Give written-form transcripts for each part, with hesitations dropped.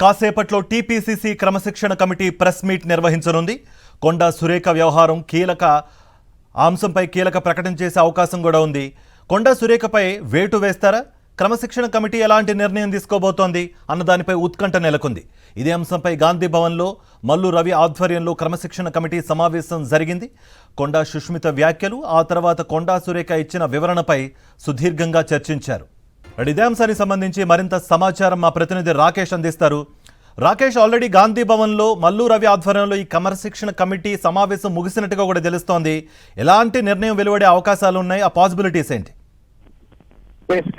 కాసేపట్లో టీపీసీసీ క్రమశిక్షణ committee press meet నిర్వహించనుంది. Konda Surekha వ్యవహారం అంశంపై కీలక ప్రకటన చేసే అవకాశం కూడా ఉంది. కొండా సురేఖపై వేటు వేస్తారా, క్రమశిక్షణ కమిటీ ఎలాంటి నిర్ణయం తీసుకోబోతోంది అన్న దానిపై ఉత్కంఠ నెలకొంది. ఇదే అంశంపై గాంధీ భవన్లో మల్లు రవి ఆధ్వర్యంలో క్రమశిక్షణ కమిటీ సమావేశం జరిగింది. కొండా సుష్మిత వ్యాఖ్యలు, ఆ తర్వాత కొండా సురేఖ ఇచ్చిన వివరణపై సుదీర్ఘంగా చర్చించారు. ఇదే అంశానికి సంబంధించి మరింత సమాచారం మా ప్రతినిధి రాకేష్ అందిస్తారు. రాకేష్, ఆల్రెడీ గాంధీ భవన్లో మల్లు రవి ఆధ్వర్యంలో ఈ క్రమశిక్షణ కమిటీ సమావేశం ముగిసినట్టుగా కూడా తెలుస్తోంది. ఎలాంటి నిర్ణయం వెలువడే అవకాశాలు ఉన్నాయి, ఆ పాసిబిలిటీస్ ఏంటి?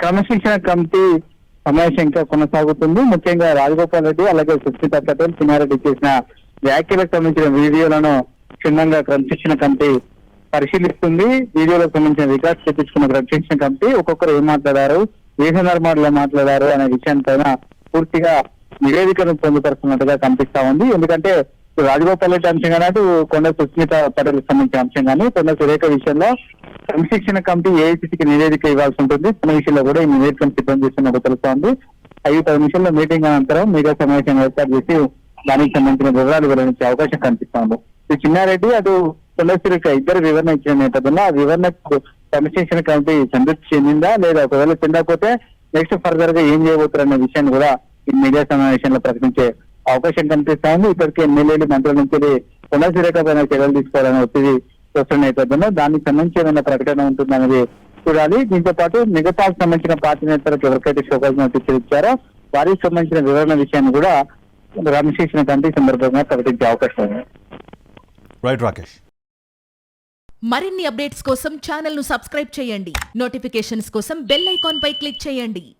క్రమశిక్షణ కమిటీ సమావేశం ఇంకా కొనసాగుతుంది. ముఖ్యంగా రాజగోపాల్ రెడ్డి అలాగే సుస్మితా పటేల్, చిన్నారెడ్డి చేసిన వ్యాఖ్యలకు సంబంధించిన వీడియోలను క్షుణ్ణంగా క్రమశిక్షణ కమిటీ పరిశీలిస్తుంది. వీడియోలకు సంబంధించిన రికార్డ్స్ తెప్పించుకున్న క్రమశిక్షణ కమిటీ ఒక్కొక్కరు ఏం మాట్లాడారు, ఏ సందర్భాల్లో మాట్లాడారు అనే విషయానిపైన పూర్తిగా నివేదికను పొందుపరుస్తున్నట్టుగా కనిపిస్తా ఉంది. ఎందుకంటే రాజగోపాల్ రెడ్డి అంశం కానీ, అటు కొండ సుస్మిత పటేల్ సంబంధించిన అంశం కానీ, కొండ సురేఖ విషయంలో క్రమశిక్షణ కమిటీ ఏఐసిసికి నివేదిక ఇవ్వాల్సి ఉంటుంది. కొన్ని విషయంలో కూడా ఈ నివేదికను సిద్ధం చేస్తున్నట్టు తెలుస్తోంది. 5-10 నిమిషాల్లో మీటింగ్ అనంతరం మీడియా సమావేశం ఏర్పాటు చేసి దానికి సంబంధించిన వివరాలు వెల్లడించే అవకాశం కనిపిస్తోంది. ఈ చిన్నారెడ్డి అటు కొండ సురేఖ ఇద్దరు వివరణ ఇచ్చిన నేపథ్యంలో ఆ వివరణకు క్రమశిక్షణ కమిటీ సంతృప్తి చెందిందా లేదా, ఒకవేళ చెందకపోతే నెక్స్ట్ ఫర్దర్ గా ఏం చేయబోతారన్న విషయాన్ని కూడా ఈ మీడియా సమావేశంలో ప్రకటించే అవకాశం కనిపిస్తా ఉంది. ఇప్పటికే ఎమ్మెల్యేలు, మంత్రుల నుంచి కొండ సురేఖ పైన చర్యలు తీసుకోవాలని ఒత్తిడి వస్తున్న నేపథ్యంలో దానికి సంబంధించి ఏమైనా ప్రకటన ఉంటుందనేది చూడాలి. దీంతో పాటు మిగతాకు సంబంధించిన పార్టీ నేతలకు ఎవరికైతే షోకాజ్ నోటీసులు ఇచ్చారో వారికి సంబంధించిన వివరణ విషయాన్ని కూడా క్రమశిక్షణ కమిటీ సందర్భంగా ప్రకటించే అవకాశం ఉంది. రైట్ రాకేష్. మరిన్ని అప్డేట్స్ కోసం ఛానల్ ను సబ్స్క్రైబ్ చేయండి. నోటిఫికేషన్స్ కోసం బెల్ ఐకాన్ పై క్లిక్ చేయండి.